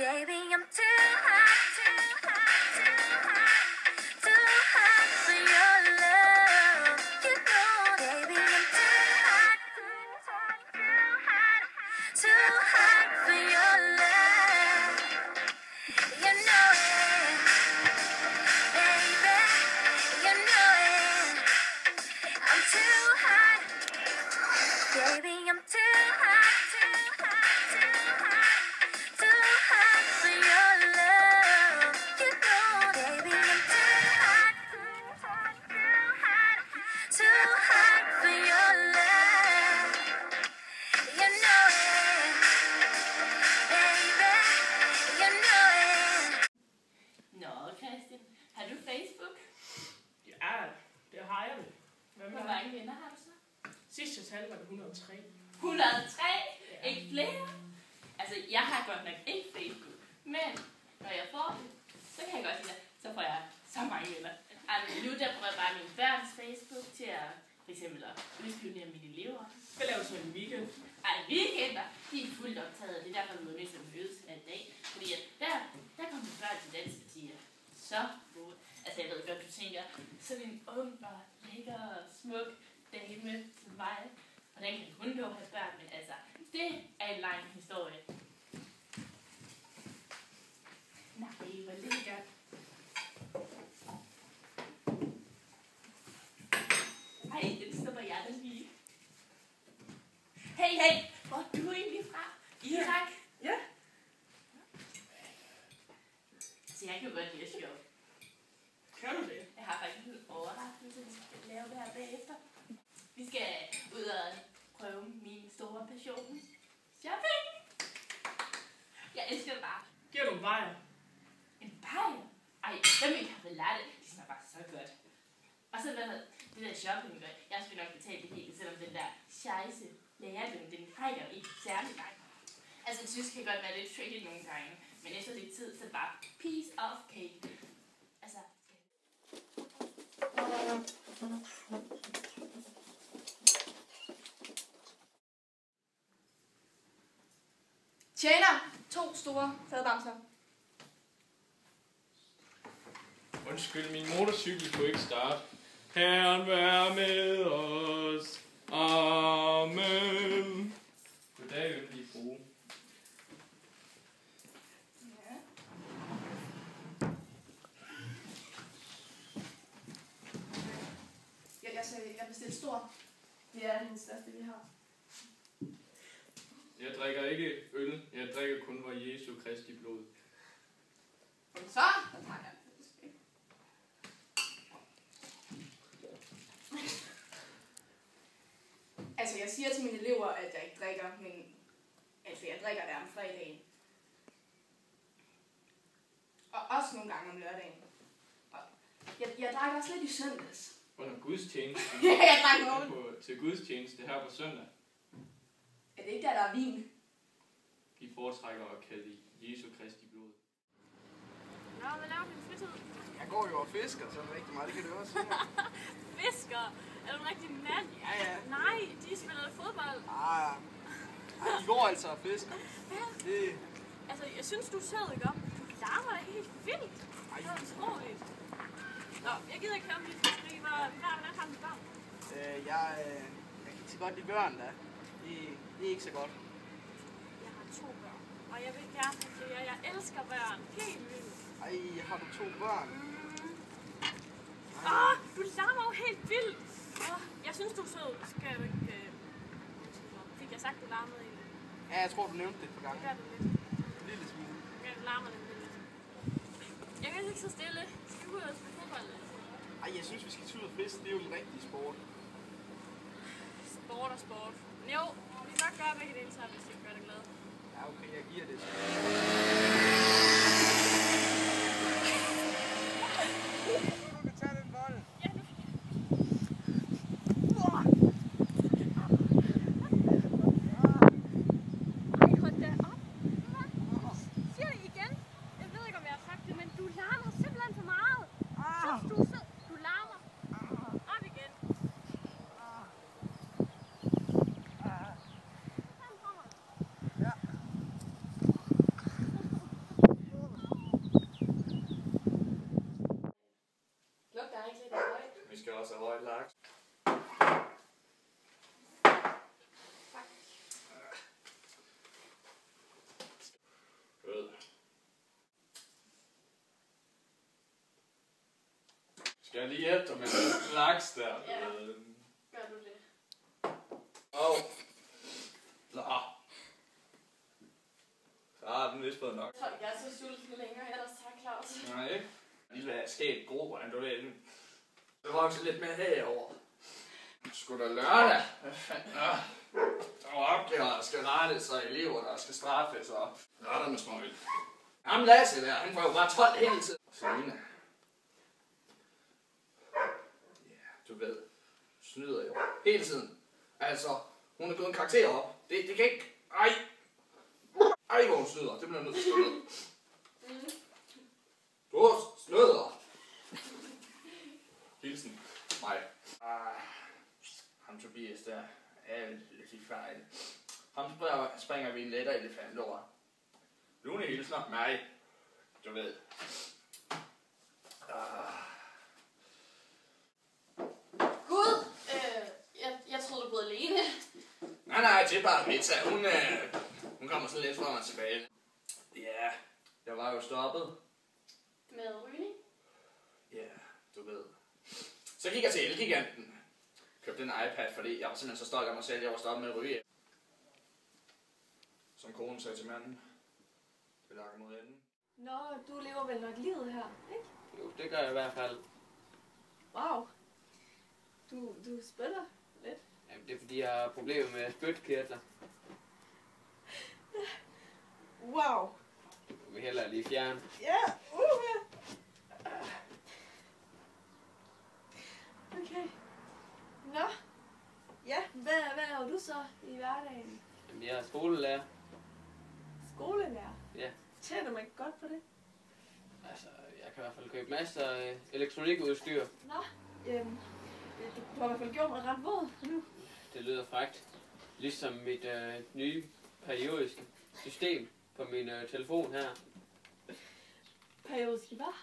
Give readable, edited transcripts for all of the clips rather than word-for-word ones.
Baby, I'm too hot, too hot, too hot, too hot for your love. You know, baby, I'm too hot, too hot, too hot, too hot for your love. You know it, baby, you know it. I'm too hot, baby, I'm too hot, too hot, too hot, too hot for your love. You know, baby, I'm too hot, too hot, too hot, too hot for your love. You know it, baby, you know it. Nå, Christian, har du Facebook? Ja, det har jeg vel. Hvor mange venner har du så? Sidst jeg talte var det 103. 103? Ja. Ikke flere? Altså, jeg har godt nok ikke Facebook, men når jeg får det, så kan jeg godt lide det. Så får jeg så mange venner. Altså, nu der bruger jeg bare min børns Facebook til at for eksempel at udspionere mine elever. Hvad laver du så en weekend? Ej, weekender, de er fuldt optaget. Det er derfor, vi var nødt til at mødes hver dag. Fordi at der kommer børn til dans, og de er så gode. Altså, jeg ved godt, du tænker, sådan en ung og lækker og smuk dame som mig. Hvordan kan hun dog have børn? Men altså, det er en lang historie. Nej, hvor lækkert. Ej, den stopper jeg da lige. Hey, hvor er du egentlig fra? Irak? Ja. Så jeg kan jo godt lide at shoppe. Kan du det? Jeg har faktisk en overraskelse, vi skal lave det her bagefter. Vi skal ud og prøve min store passion. Shopping! Jeg elsker det bare. Giver du en bajer? En bajer? Ej, hvad med kaffelatte? Det smager bare så godt. Og så det der shopping, jeg skal nok betale det hele, selvom den der scheisse lærerløn, den rækker ikke særlig langt. Altså, tysk kan godt være lidt tricky nogle gange, men efter lidt tid, så er det bare piece of cake. Altså, Tjener, 2 store fadbamser. Undskyld, min motorcykel kunne ikke starte. Herren vær med os. Amen. Goddag, yndige frue. Ja. Jeg bestilte stor. Det er den største, vi har. Jeg drikker ikke øl. Jeg drikker kun vor Jesu Kristi blod. Så tager jeg det. Altså, jeg siger til mine elever, at jeg ikke drikker, men altså, jeg drikker der om fredagen. Og også nogle gange om lørdagen. Og jeg drikker også lidt i søndags. Under gudstjeneste. Jeg drak noget. Til gudstjeneste her på søndag. Er det ikke der er vin? De foretrækker at kalde det Jesu Kristi blod. Nå, hvad laver du i din fritid? Jeg går jo og fisker, så rigtig meget, det kan du også sige. Fisker? Er du en rigtig mand? Ja. Nej, de spiller fodbold. De går altså og fisker. Det... Altså, jeg synes, du er sød, ikke op? Du larmer dig helt vildt. Det er utroligt. Nå, jeg gider ikke høre om dit fiskeri. Hvordan har du børn? Jeg kan så godt lide børn, da. Det er ikke så godt. Jeg har 2 børn, og jeg vil gerne have flere. Jeg elsker børn. Helt vildt. Ej, har du 2 børn? Du larmer jo helt vildt. Jeg synes, du er sød. Skal du ikke... Fik jeg sagt, du larmede egentlig? Ja, jeg tror, du nævnte det et par gange. Det gør du lidt. En lille smule. Jeg larmer lidt. Jeg kan ikke så stille. Skal vi ud og spille fodbold? Ej, jeg synes, vi skal tage ud og fiske. Det er jo en rigtig sport. Sport og sport. Men jo, vi kan godt gøre begge dele sammen, hvis det gør dig glad. Ja, okay, jeg giver det. Du kan tage den bold. Ja, nu. Ej, hold da op. Siger det igen. Jeg ved ikke, om jeg har sagt det, men du larmer simpelthen for meget. Synes du er sød? Du larmer. Op igen. skal også have røget laks. Rød. Skal jeg lige hjælpe dig med den laks der? Ja. Gør du det? Åh. Nå. Så har den vist fået nok. Jeg tror ikke, jeg er så sulten længere, ellers tak, Claus. Nej, ikke? Lige lade sket gro, hvordan du vil. Det vokser lidt mere herover. Sgu da lørdag. Hvad fanden? Der var opgaver, der skal rettes, og elever, der skal straffes, og lørdag med småøl. Jamen Lasse der, han får jo bare 12 hele tiden. Selina. Ja, du ved. Snyder jo. Hele tiden. Altså, hun har gået en karakter op. Det kan ikke... Ej, hvor hun snyder. Det bliver jeg nødt til at slå ned. Du snyder. Hilsen. Mig. Ham Tobias der. Alt lidt i fejl. Ham springer vi en letter elefant over. Lune hilsner mig. Du ved. Gud! Jeg troede, du boede alene. Nej, det er bare pizza. Hun kommer sådan lidt frem og tilbage. Ja, jeg var jo stoppet. Med rygning? Ja, du ved. Så gik jeg til Elgiganten. Købte en iPad, fordi jeg var simpelthen så stolt af mig selv, at jeg var stoppet med at ryge. Som konen sagde til manden. Vi lakker mod enden. Nå, du lever vel nok livet her, ikke? Jo, det gør jeg i hvert fald. Wow. Du spytter lidt. Jamen, det er fordi, jeg har problemer med spytkirtler. Wow. Du vil hellere lige fjerne. Ja, Okay. Nå. Ja, hvad laver du så i hverdagen? Jamen, jeg er skolelærer. Skolelærer? Ja. Tjener man ikke godt på det? Altså, jeg kan i hvert fald købe masser af elektronikudstyr. Nå, du har i hvert fald gjort mig ret våd nu. Det lyder frækt. Ligesom mit nye periodiske system på min telefon her. Periodisk hvad?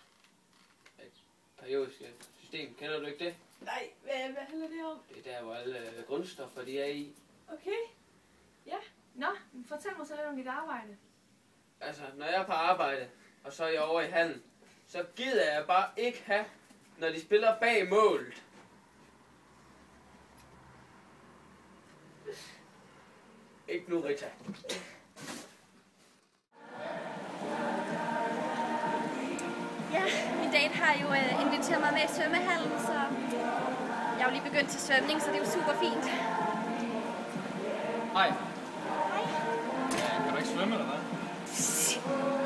Periodiske system, kender du ikke det? Nej, hvad handler det om? Det er der, hvor alle grundstoffer de er i. Okay. Ja. Nå, fortæl mig så lidt om dit arbejde. Altså, når jeg er på arbejde, og så er jeg over i hallen, så gider jeg bare ikke have, når de spiller bag målet. Ikke nu, Rita. Ja, min date har jo inviteret mig med i svømmehallen, så jeg er jo lige begyndt til svømning, så det er jo super fint. Hej. Hej. Kan du ikke svømme, eller hvad?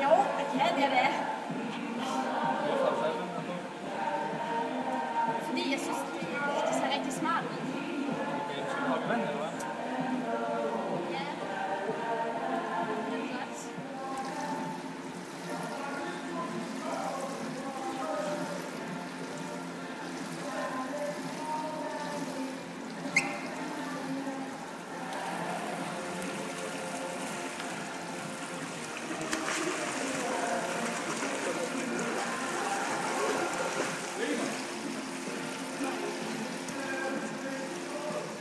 Jo, det kan jeg da. Hvorfor har du taget den her på? Fordi jeg synes, det ser rigtig smart ud. Okay, skal du hoppe i vandet, eller hvad? Ja. Det er godt.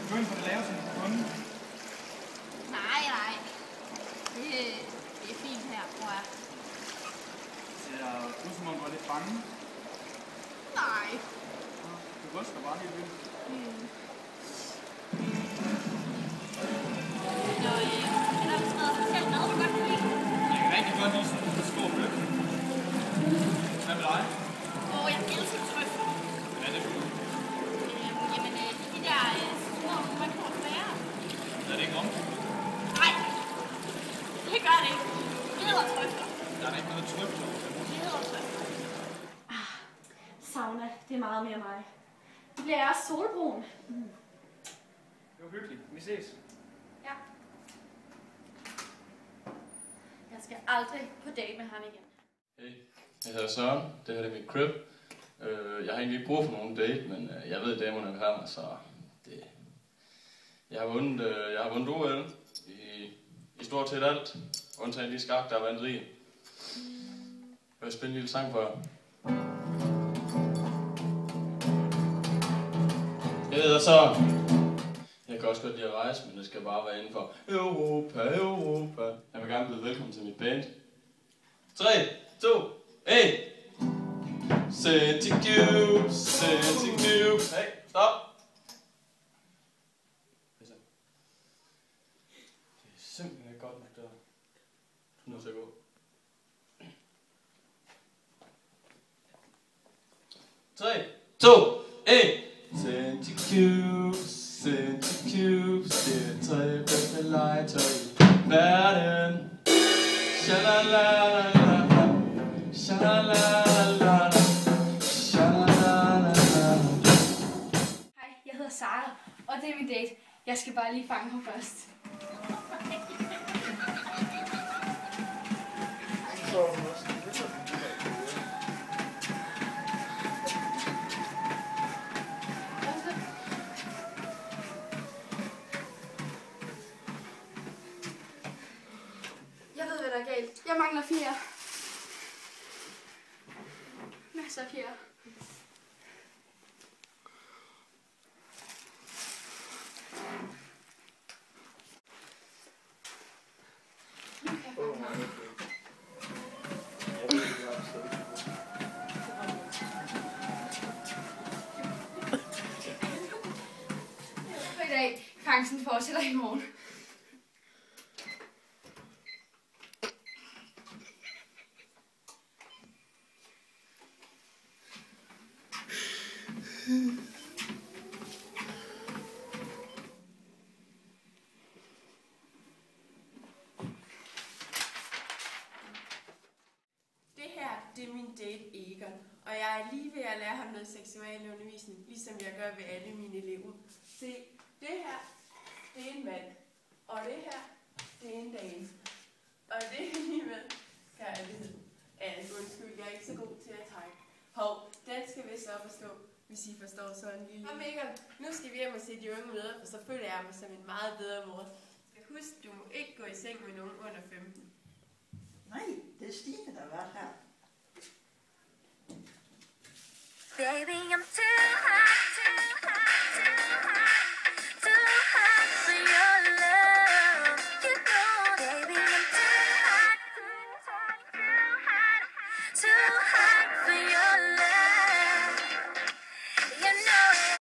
Du er på det lave, som du kunne. Nej. Det er fint her, tror jeg. Ser ud som om du er lidt bange. Nej. Du ryster bare helt vildt. Når du skal fortælle noget, du godt kan lide. Jeg kan rigtig godt lide sådan en stor bøf. Hvad med dig? Jeg elsker trøfler. Hvad er det for noget? Jamen, de der små, man får svære. Er det ikke om? Nej, det gør det ikke. Det hedder trøfler. Der er da ikke noget tryk på. Det hedder trøfler. Sauna, det er meget mere mig. Nu bliver jeg også solbrun. Det var hyggeligt. Vi ses. Ja. Jeg skal aldrig på date med ham igen. Hey, jeg hedder Søren. Det her er mit crib. Jeg har egentlig ikke brug for nogen date, men jeg ved, at damerne vil have mig, så det... Jeg har vundet OL i stort set alt, undtagen de skak, der er vandrige. Jeg vil spille en lille sang for jer. hedder Søren. Jeg kan også godt lide at rejse, men det skal bare være inden for Europa, Europa. Jeg vil gerne byde velkommen til mit band. 3, 2, 1. City Cube, City Cube. Hey, stop. Det er simpelthen ikke godt nok der. Du er nødt til at gå. Tre, to, en. City Cube, City Cube. Det er tre bedste legetøj i verden. Shalalala, shalalala, shalalala. Hej, jeg hedder Sara, og det er min date. Jeg skal bare lige fange ham først. Jeg ved, hvad der er galt. Jeg mangler 4. Masser af 4. For i dag, fangsten fortsætter i morgen. Det her, det er min date Egon, og jeg er lige ved at lære ham noget seksualundervisning, ligesom jeg gør ved alle mine elever. Se, det her, det er en mand, og det her, det er en dame. Og det er lige med kærlighed. Altså, undskyld, jeg er ikke så god til at tegne. Hov, den skal vist op og stå, hvis I forstår sådan en lille. Og Egon, nu skal vi hjem og se de unge møder, for så føler jeg mig som en meget bedre mor. Husk, du må ikke gå i seng med nogen under 15. Nej, det er Stine, der har været her. Baby, I'm too hot